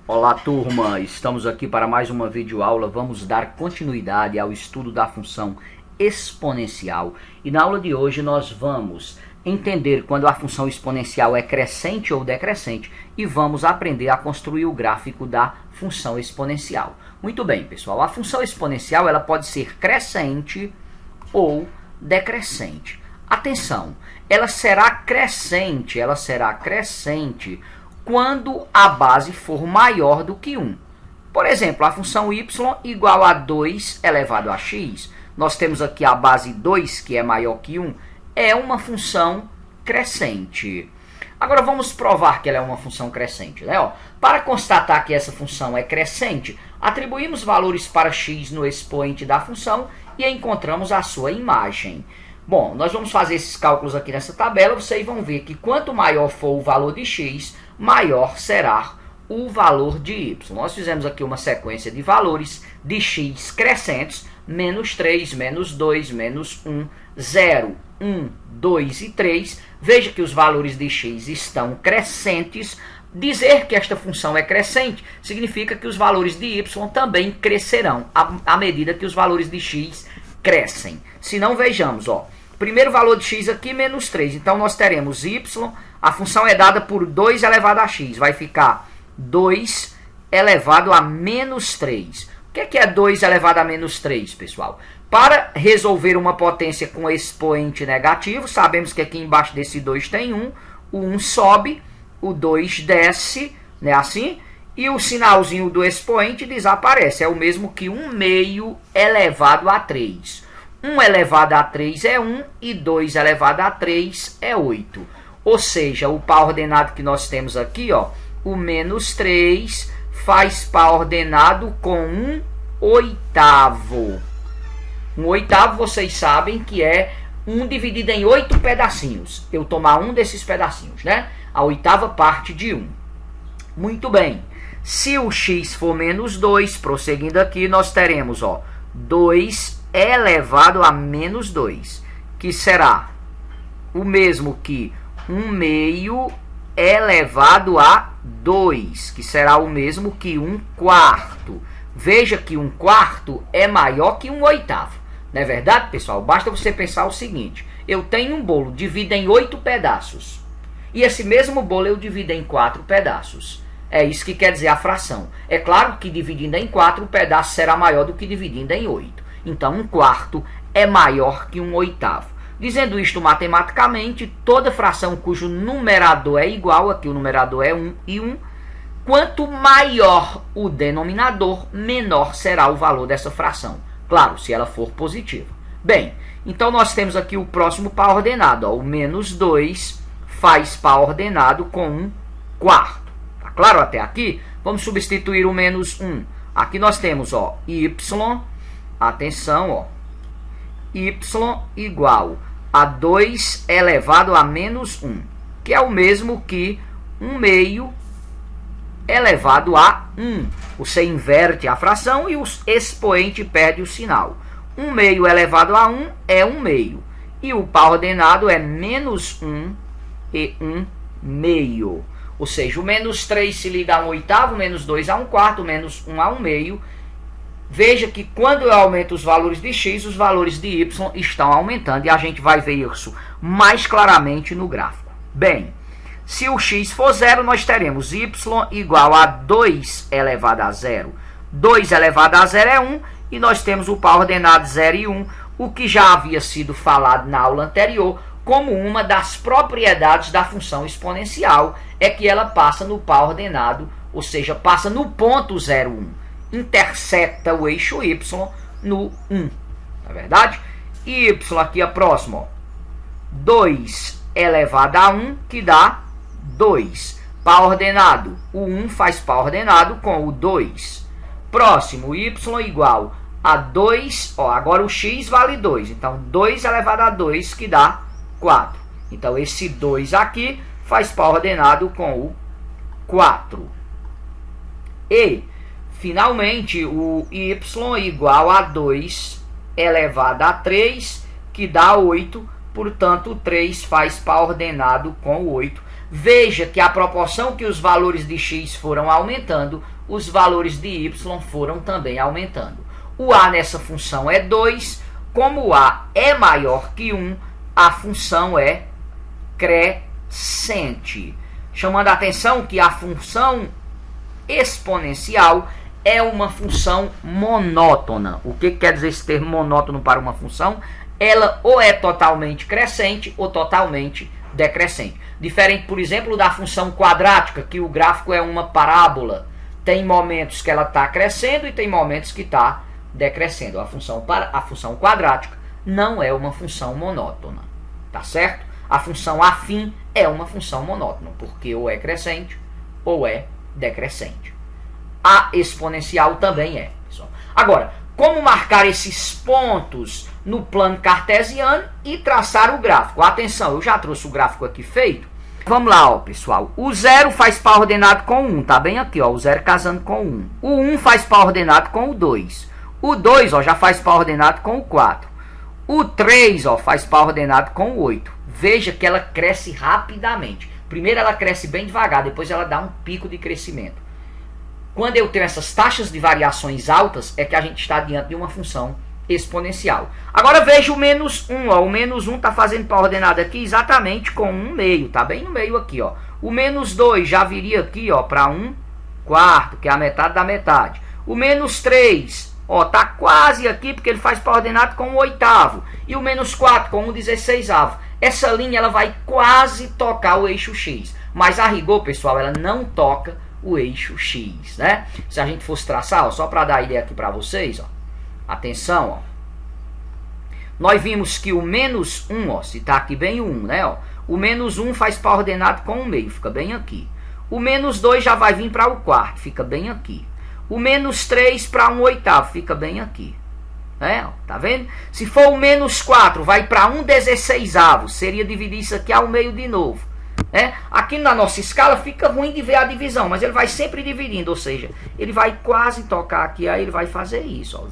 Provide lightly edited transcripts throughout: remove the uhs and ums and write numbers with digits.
Olá turma, estamos aqui para mais uma videoaula. Vamos dar continuidade ao estudo da função exponencial e na aula de hoje nós vamos entender quando a função exponencial é crescente ou decrescente e vamos aprender a construir o gráfico da função exponencial. Muito bem, pessoal, a função exponencial ela pode ser crescente ou decrescente. Atenção, ela será crescente quando a base for maior do que 1. Por exemplo, a função y igual a 2 elevado a x. Nós temos aqui a base 2, que é maior que 1. É uma função crescente. Agora vamos provar que ela é uma função crescente, né? Para constatar que essa função é crescente, atribuímos valores para x no expoente da função e encontramos a sua imagem. Bom, nós vamos fazer esses cálculos aqui nessa tabela. Vocês vão ver que quanto maior for o valor de x, maior será o valor de y. Nós fizemos aqui uma sequência de valores de x crescentes, menos 3, menos 2, menos 1, 0, 1, 2 e 3. Veja que os valores de x estão crescentes. Dizer que esta função é crescente significa que os valores de y também crescerão à medida que os valores de x crescem. Se não, vejamos, primeiro valor de x aqui, menos 3. Então, nós teremos y, a função é dada por 2 elevado a x. Vai ficar 2 elevado a menos 3. O que é 2 elevado a menos 3, pessoal? Para resolver uma potência com expoente negativo, sabemos que aqui embaixo desse 2 tem 1. O 1 sobe, o 2 desce, né, assim, e o sinalzinho do expoente desaparece. É o mesmo que 1 meio elevado a 3. 1 elevado a 3 é 1 e 2 elevado a 3 é 8. Ou seja, o par ordenado que nós temos aqui, o menos 3 faz par ordenado com 1 oitavo. 1 oitavo, vocês sabem que é 1 dividido em 8 pedacinhos. Eu tomar um desses pedacinhos, né? A oitava parte de 1. Muito bem. Se o x for menos 2, prosseguindo aqui, nós teremos 2 elevado a menos 2, que será o mesmo que 1 meio elevado a 2, que será o mesmo que 1 quarto. Veja que 1 quarto é maior que 1 oitavo. Não é verdade, pessoal? Basta você pensar o seguinte: eu tenho um bolo, divido em 8 pedaços. E esse mesmo bolo eu divido em 4 pedaços. É isso que quer dizer a fração. É claro que dividindo em 4, o pedaço será maior do que dividindo em 8. Então, 1 quarto é maior que 1 oitavo. Dizendo isto matematicamente, toda fração cujo numerador é igual, aqui o numerador é 1 e 1, quanto maior o denominador, menor será o valor dessa fração. Claro, se ela for positiva. Bem, então nós temos aqui o próximo par ordenado. O menos 2 faz par ordenado com 1 quarto. Tá claro até aqui? Vamos substituir o menos 1. Aqui nós temos y, atenção, y igual a 2 elevado a menos 1, que é o mesmo que 1 meio elevado a 1. Você inverte a fração e o expoente perde o sinal. 1 meio elevado a 1 é 1 meio. E o par ordenado é menos 1 e 1 meio. Ou seja, o menos 3 se liga a 1 oitavo, menos 2 a 1 quarto, menos 1 a 1 meio. Veja que quando eu aumento os valores de x, os valores de y estão aumentando. E a gente vai ver isso mais claramente no gráfico. Bem, se o x for 0, nós teremos y igual a 2 elevado a 0. 2 elevado a 0 é 1. E nós temos o par ordenado 0 e 1. O que já havia sido falado na aula anterior, como uma das propriedades da função exponencial, é que ela passa no par ordenado, ou seja, passa no ponto 0, 1. Intersecta o eixo y no 1. Não é verdade? Y aqui é próximo. 2 elevado a 1, que dá 2. Par ordenado. O 1 faz par ordenado com o 2. Próximo, y igual a 2. Agora o x vale 2. Então, 2 elevado a 2, que dá 4. Então, esse 2 aqui faz par ordenado com o 4. E finalmente, o y igual a 2 elevado a 3, que dá 8. Portanto, o 3 faz par ordenado com o 8. veja que a proporção que os valores de x foram aumentando, os valores de y foram também aumentando. O a nessa função é 2, como o a é maior que 1, a função é crescente. Chamando a atenção que a função exponencial é uma função monótona. O que quer dizer esse termo monótono para uma função? Ela ou é totalmente crescente ou totalmente decrescente. Diferente, por exemplo, da função quadrática, que o gráfico é uma parábola. Tem momentos que ela está crescendo e tem momentos que está decrescendo. A função quadrática não é uma função monótona. Tá certo? A função afim é uma função monótona, porque ou é crescente ou é decrescente. A exponencial também é, pessoal. Agora, como marcar esses pontos no plano cartesiano e traçar o gráfico? Atenção, eu já trouxe o gráfico aqui feito. Vamos lá, ó, pessoal. O 0 faz par ordenado com o 1, tá bem aqui, ó, o 0 casando com o 1. O 1 faz par ordenado com o 2. O 2, ó, já faz par ordenado com o 4. O 3, ó, faz par ordenado com o 8. Veja que ela cresce rapidamente. Primeiro ela cresce bem devagar, depois ela dá um pico de crescimento. Quando eu tenho essas taxas de variações altas, é que a gente está diante de uma função exponencial. Agora veja o menos 1. Ó. O menos 1 está fazendo par ordenado aqui exatamente com 1 meio. Está bem no meio aqui. Ó. O menos 2 já viria aqui para 1 quarto, que é a metade da metade. O menos 3 está quase aqui, porque ele faz par ordenado com 1 oitavo. E o menos 4 com 1 16avo. Essa linha ela vai quase tocar o eixo X. Mas a rigor, pessoal, ela não toca o eixo X, né? Se a gente fosse traçar, ó, só para dar ideia aqui para vocês, ó, atenção, ó, nós vimos que o menos 1, ó, se tá aqui bem o 1, né, ó, o menos 1 faz par ordenado com o meio, fica bem aqui. O menos 2 já vai vir para o quarto, fica bem aqui. O menos 3 para 1 oitavo, fica bem aqui. Né, ó, tá vendo? Se for o menos 4, vai para 1 16avo, seria dividir isso aqui ao meio de novo. Aqui na nossa escala fica ruim de ver a divisão, mas ele vai sempre dividindo, ou seja, ele vai quase tocar aqui, aí ele vai fazer isso, ó,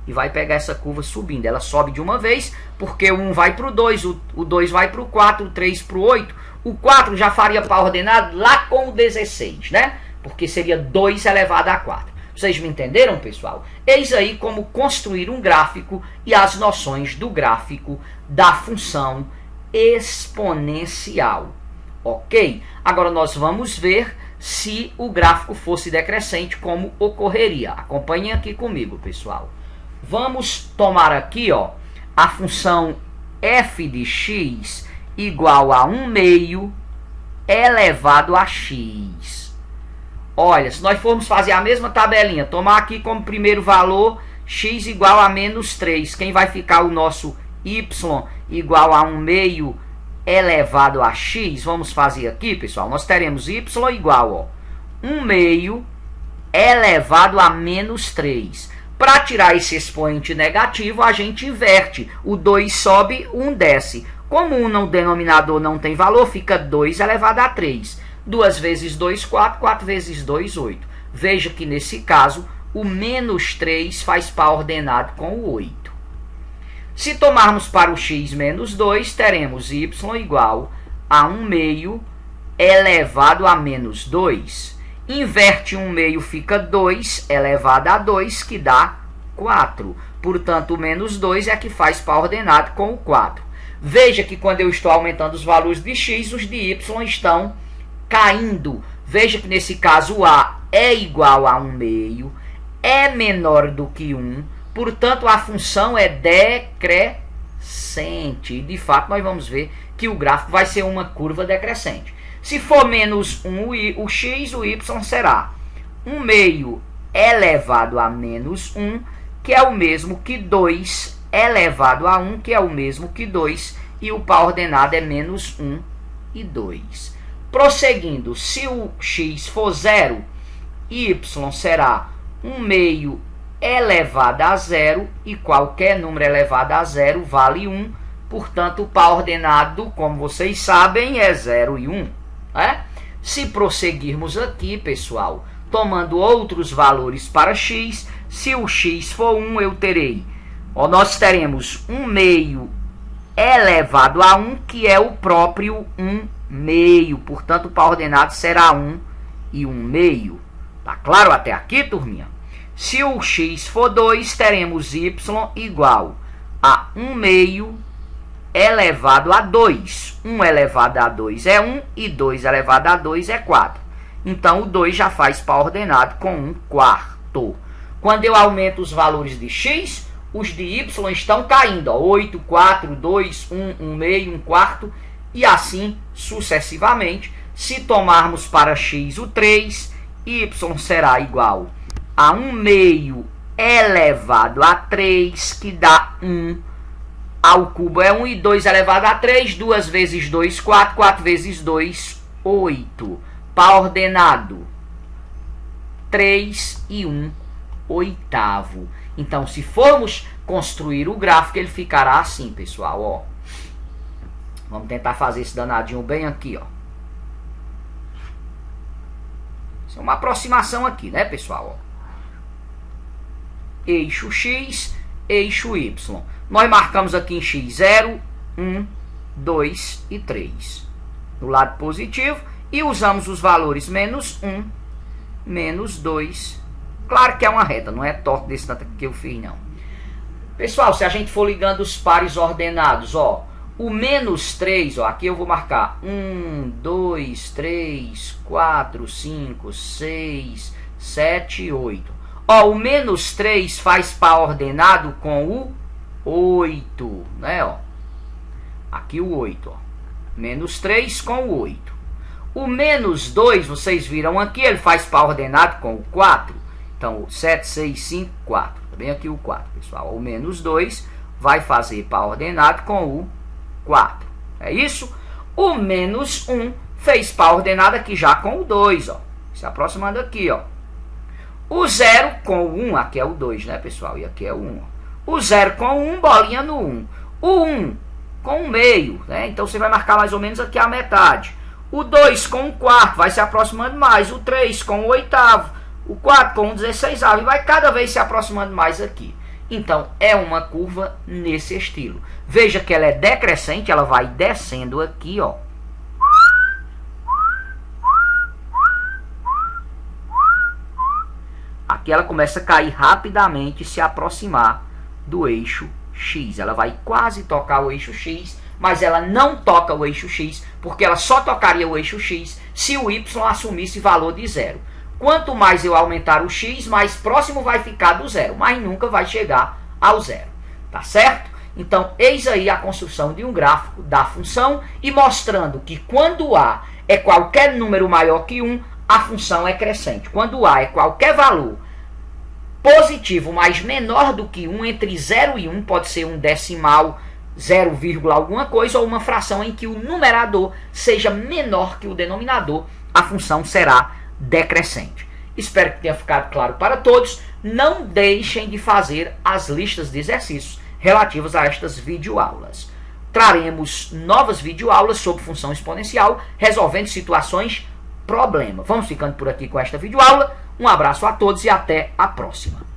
e vai pegar essa curva subindo. Ela sobe de uma vez, porque o 1 vai para o 2, o 2 vai para o 4, o 3 para o 8, o 4 já faria par ordenado lá com o 16, né? Porque seria 2 elevado a 4. Vocês me entenderam, pessoal? Eis aí como construir um gráfico e as noções do gráfico da função exponencial, ok? Agora nós vamos ver se o gráfico fosse decrescente, como ocorreria. Acompanhem aqui comigo, pessoal. Vamos tomar aqui, ó, a função f de x igual a 1 meio elevado a x. Olha, se nós formos fazer a mesma tabelinha, tomar aqui como primeiro valor x igual a menos 3, quem vai ficar o nosso y igual a 1 meio elevado a x, vamos fazer aqui, pessoal, nós teremos y igual a 1 meio elevado a menos 3. Para tirar esse expoente negativo, a gente inverte. O 2 sobe, o 1 desce. Como 1 no denominador não tem valor, fica 2 elevado a 3. 2 vezes 2, 4. 4 vezes 2, 8. Veja que nesse caso, o menos 3 faz par ordenado com o 8. Se tomarmos para o x menos 2, teremos y igual a 1 meio elevado a menos 2. Inverte 1 meio, fica 2 elevado a 2, que dá 4. Portanto, o menos 2 é que faz par ordenado com o 4. Veja que quando eu estou aumentando os valores de x, os de y estão caindo. Veja que nesse caso o a é igual a 1 meio, é menor do que 1. Portanto, a função é decrescente. De fato, nós vamos ver que o gráfico vai ser uma curva decrescente. Se for menos 1 o x, o y será 1 meio elevado a menos 1, que é o mesmo que 2 elevado a 1, que é o mesmo que 2, e o par ordenado é menos 1 e 2. Prosseguindo, se o x for 0, y será 1 meio elevado a 0, e qualquer número elevado a 0 vale 1. Portanto, o par ordenado, como vocês sabem, é 0 e 1. Se prosseguirmos aqui, pessoal, tomando outros valores para x, se o x for 1, eu terei, nós teremos 1 meio elevado a 1, que é o próprio 1 meio. Portanto, o par ordenado será 1 e 1 meio. Tá claro até aqui, turminha? Se o x for 2, teremos y igual a 1 meio elevado a 2. 1 elevado a 2 é 1 e 2 elevado a 2 é 4. Então, o 2 já faz par ordenado com 1 quarto. Quando eu aumento os valores de x, os de y estão caindo. Ó, 8, 4, 2, 1, 1 meio, 1 quarto e assim sucessivamente. Se tomarmos para x o 3, y será igual a 1 meio elevado a 3, que dá 1 ao cubo é 1 e 2 elevado a 3, 2 vezes 2, 4, 4 vezes 2, 8. Par ordenado, 3 e 1 oitavo. Então, se formos construir o gráfico, ele ficará assim, pessoal, ó. Vamos tentar fazer esse danadinho bem aqui, ó. Isso é uma aproximação aqui, né, pessoal? Ó. Eixo X, eixo Y. Nós marcamos aqui em X 0, 1, 2 e 3. Do lado positivo. E usamos os valores menos 1, menos 2. Claro que é uma reta, não é torta desse tanto que eu fiz, não. Pessoal, se a gente for ligando os pares ordenados, ó. O menos 3, ó, aqui eu vou marcar 1, 2, 3, 4, 5, 6, 7, 8. Ó, o menos 3 faz par ordenado com o 8, né, ó. Aqui o 8, ó. Menos 3 com o 8. O menos 2, vocês viram aqui, ele faz par ordenado com o 4. Então, 7, 6, 5, 4. Tá bem aqui o 4, pessoal. O menos 2 vai fazer par ordenado com o 4. É isso? O menos 1 fez par ordenado aqui já com o 2, ó. Se aproximando aqui, ó. O 0 com o 1, aqui é o 2, né, pessoal? E aqui é o 1. Ó. O 0 com o 1, bolinha no 1. O 1 com o meio, né? Então, você vai marcar mais ou menos aqui a metade. O 2 com o quarto vai se aproximando mais. O 3 com o oitavo. O 4 com o 16º. E vai cada vez se aproximando mais aqui. Então, é uma curva nesse estilo. Veja que ela é decrescente. Ela vai descendo aqui, ó. Aqui ela começa a cair rapidamente e se aproximar do eixo X. Ela vai quase tocar o eixo X, mas ela não toca o eixo X, porque ela só tocaria o eixo X se o Y assumisse valor de 0. Quanto mais eu aumentar o X, mais próximo vai ficar do 0, mas nunca vai chegar ao 0. Tá certo? Então, eis aí a construção de um gráfico da função e mostrando que quando A é qualquer número maior que 1, a função é crescente. Quando A é qualquer valor positivo, mas menor do que 1, entre 0 e 1, pode ser um decimal, 0, alguma coisa, ou uma fração em que o numerador seja menor que o denominador, a função será decrescente. Espero que tenha ficado claro para todos. Não deixem de fazer as listas de exercícios relativas a estas videoaulas. Traremos novas videoaulas sobre função exponencial, resolvendo situações problema. Vamos ficando por aqui com esta videoaula. Um abraço a todos e até a próxima.